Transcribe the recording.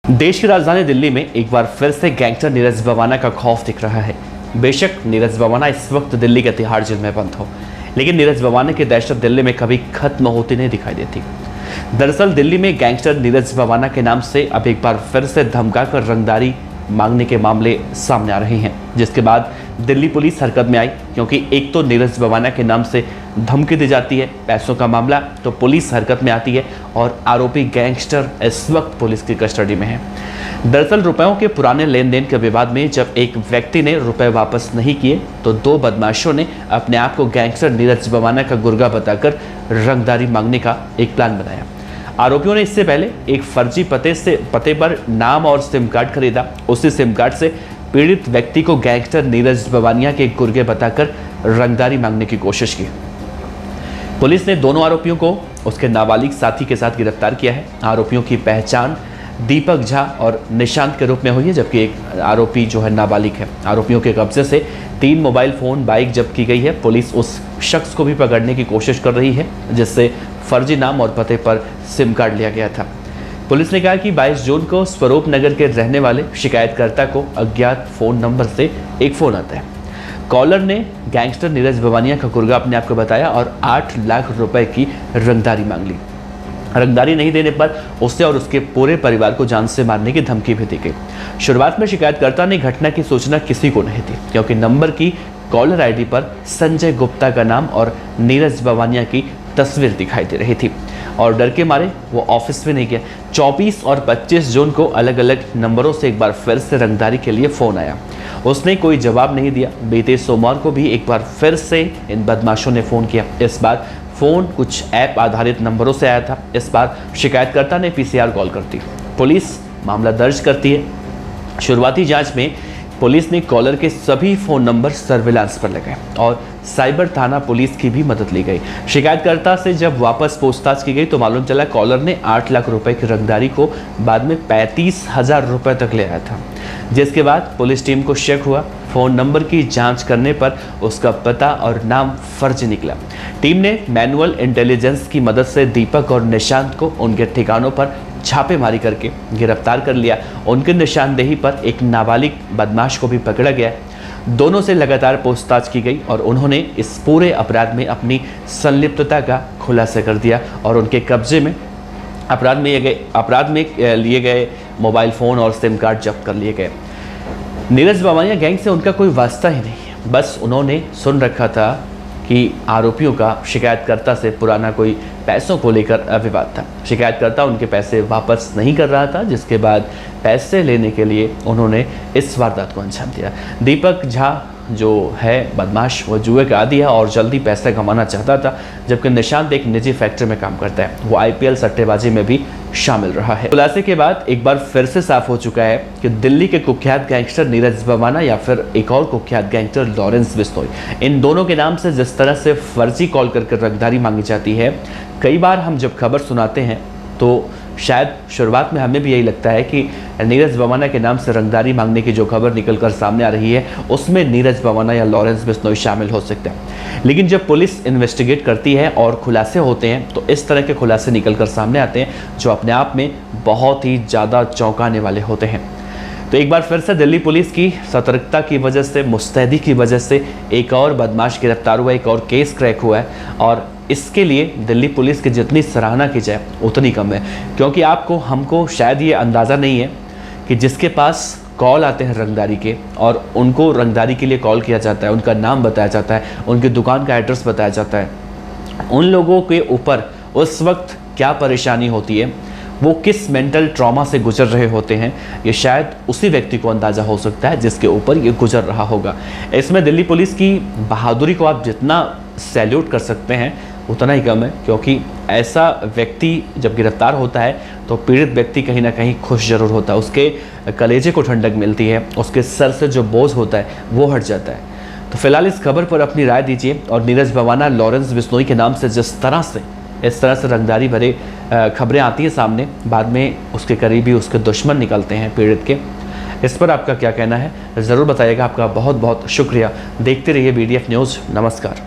देश की राजधानी दिल्ली में एक बार फिर से गैंगस्टर नीरज बवाना का खौफ दिख रहा है। बेशक नीरज बवाना इस वक्त दिल्ली के तिहाड़ जेल में बंद हो, लेकिन नीरज बवाना की दहशत दिल्ली में कभी खत्म होती नहीं दिखाई देती। दरअसल दिल्ली में गैंगस्टर नीरज बवाना के नाम से अब एक बार फिर से धमकाकर रंगदारी मांगने के मामले सामने आ रहे हैं, जिसके बाद दिल्ली पुलिस हरकत में आई। क्योंकि एक तो नीरज बवाना के नाम से धमकी दी जाती है, पैसों का मामला, तो पुलिस हरकत में आती है और आरोपी गैंगस्टर इस वक्त पुलिस की कस्टडी में है। दरअसल रुपयों के पुराने लेन देन के विवाद में जब एक व्यक्ति ने रुपए वापस नहीं किए, तो दो बदमाशों ने अपने आप को गैंगस्टर नीरज बवाना का गुर्गा बताकर रंगदारी मांगने का एक प्लान बनाया। आरोपियों ने इससे पहले एक फर्जी पते पर नाम और सिम कार्ड खरीदा। उसी सिम कार्ड से पीड़ित व्यक्ति को गैंगस्टर नीरज बवानिया के गुर्गे बताकर रंगदारी मांगने की कोशिश की। पुलिस ने दोनों आरोपियों को उसके नाबालिग साथी के साथ गिरफ्तार किया है। आरोपियों की पहचान दीपक झा और निशांत के रूप में हुई है, जबकि एक आरोपी जो है नाबालिग है। आरोपियों के कब्जे से 3 मोबाइल फोन, बाइक जब्त की गई है। पुलिस उस शख्स को भी पकड़ने की कोशिश कर रही है जिससे फर्जी नाम और पते पर सिम कार्ड लिया गया था। पुलिस ने कहा कि 22 जून को स्वरूप नगर के रहने वाले शिकायतकर्ता को अज्ञात फोन नंबर से एक फोन आता है। कॉलर ने गैंगस्टर नीरज बवानिया का गुर्गा अपने आप को बताया और 8 लाख रुपए की रंगदारी मांग ली। रंगदारी नहीं देने पर उसे और उसके पूरे परिवार को जान से मारने की धमकी भी दी गई। शुरुआत में शिकायतकर्ता ने घटना की सूचना किसी को नहीं दी, क्योंकि नंबर की कॉलर आईडी पर संजय गुप्ता का नाम और नीरज बवानिया की तस्वीर दिखाई दे रही थी और डर के मारे वो ऑफिस में नहीं गया। 24 और 25 जून को अलग अलग नंबरों से एक बार फिर से रंगदारी के लिए फ़ोन आया। उसने कोई जवाब नहीं दिया। बीते सोमवार को भी एक बार फिर से इन बदमाशों ने फ़ोन किया। इस बार फ़ोन कुछ ऐप आधारित नंबरों से आया था। इस बार शिकायतकर्ता ने पीसीआर कॉल कर दी। पुलिस मामला दर्ज करती है। शुरुआती जांच में पुलिस ने कॉलर के सभी फ़ोन नंबर सर्विलांस पर लगाए और साइबर थाना पुलिस की भी मदद ली गई। शिकायतकर्ता से जब वापस पूछताछ की गई तो मालूम चला कॉलर ने 8 लाख रुपए की रंगदारी को बाद में 35,000 रुपए तक ले आया था, जिसके बाद पुलिस टीम को शक हुआ। फ़ोन नंबर की जांच करने पर उसका पता और नाम फर्जी निकला। टीम ने मैनुअल इंटेलिजेंस की मदद से दीपक और निशांत को उनके ठिकानों पर छापेमारी करके गिरफ्तार कर लिया। उनकी निशानदेही पर एक नाबालिग बदमाश को भी पकड़ा गया। दोनों से लगातार पूछताछ की गई और उन्होंने इस पूरे अपराध में अपनी संलिप्तता का खुलासा कर दिया और उनके कब्जे में अपराध में लिए गए मोबाइल फ़ोन और सिम कार्ड जब्त कर लिए गए। नीरज बवानिया गैंग से उनका कोई वास्ता ही नहीं है, बस उन्होंने सुन रखा था कि आरोपियों का शिकायतकर्ता से पुराना कोई पैसों को लेकर विवाद था। शिकायतकर्ता उनके पैसे वापस नहीं कर रहा था, जिसके बाद पैसे लेने के लिए उन्होंने इस वारदात को अंजाम दिया। दीपक झा जो है बदमाश, वो जुए का आदी है और जल्दी पैसे कमाना चाहता था, जबकि निशांत एक निजी फैक्ट्री में काम करता है। वो IPL सट्टेबाजी में भी शामिल रहा है। खुलासे के बाद एक बार फिर से साफ हो चुका है कि दिल्ली के कुख्यात गैंगस्टर नीरज बवाना या फिर एक और कुख्यात गैंगस्टर लॉरेंस बिश्नोई, इन दोनों के नाम से जिस तरह से फर्जी कॉल करके रंगदारी मांगी जाती है, कई बार हम जब खबर सुनाते हैं तो शायद शुरुआत में हमें भी यही लगता है कि नीरज बवाना के नाम से रंगदारी मांगने की जो खबर निकलकर सामने आ रही है उसमें नीरज बवाना या लॉरेंस बिश्नोई शामिल हो सकता है। लेकिन जब पुलिस इन्वेस्टिगेट करती है और खुलासे होते हैं तो इस तरह के खुलासे निकलकर सामने आते हैं जो अपने आप में बहुत ही ज़्यादा चौंकाने वाले होते हैं। तो एक बार फिर से दिल्ली पुलिस की सतर्कता की वजह से, मुस्तैदी की वजह से एक और बदमाश गिरफ्तार हुआ, एक और केस क्रैक हुआ है और इसके लिए दिल्ली पुलिस की जितनी सराहना की जाए उतनी कम है। क्योंकि हमको शायद ये अंदाज़ा नहीं है कि जिसके पास कॉल आते हैं रंगदारी के और उनको रंगदारी के लिए कॉल किया जाता है, उनका नाम बताया जाता है, उनकी दुकान का एड्रेस बताया जाता है, उन लोगों के ऊपर उस वक्त क्या परेशानी होती है, वो किस मेंटल ट्रॉमा से गुजर रहे होते हैं, ये शायद उसी व्यक्ति को अंदाज़ा हो सकता है जिसके ऊपर ये गुजर रहा होगा। इसमें दिल्ली पुलिस की बहादुरी को आप जितना सैल्यूट कर सकते हैं उतना ही कम है, क्योंकि ऐसा व्यक्ति जब गिरफ्तार होता है तो पीड़ित व्यक्ति कहीं ना कहीं खुश जरूर होता है, उसके कलेजे को ठंडक मिलती है, उसके सर से जो बोझ होता है वो हट जाता है। तो फिलहाल इस खबर पर अपनी राय दीजिए और नीरज बवाना लॉरेंस बिश्नोई के नाम से इस तरह से रंगदारी भरे खबरें आती हैं सामने, बाद में उसके करीबी उसके दुश्मन निकलते हैं पीड़ित के, इस पर आपका क्या कहना है ज़रूर बताइएगा। आपका बहुत बहुत शुक्रिया। देखते रहिए BDF न्यूज़। नमस्कार।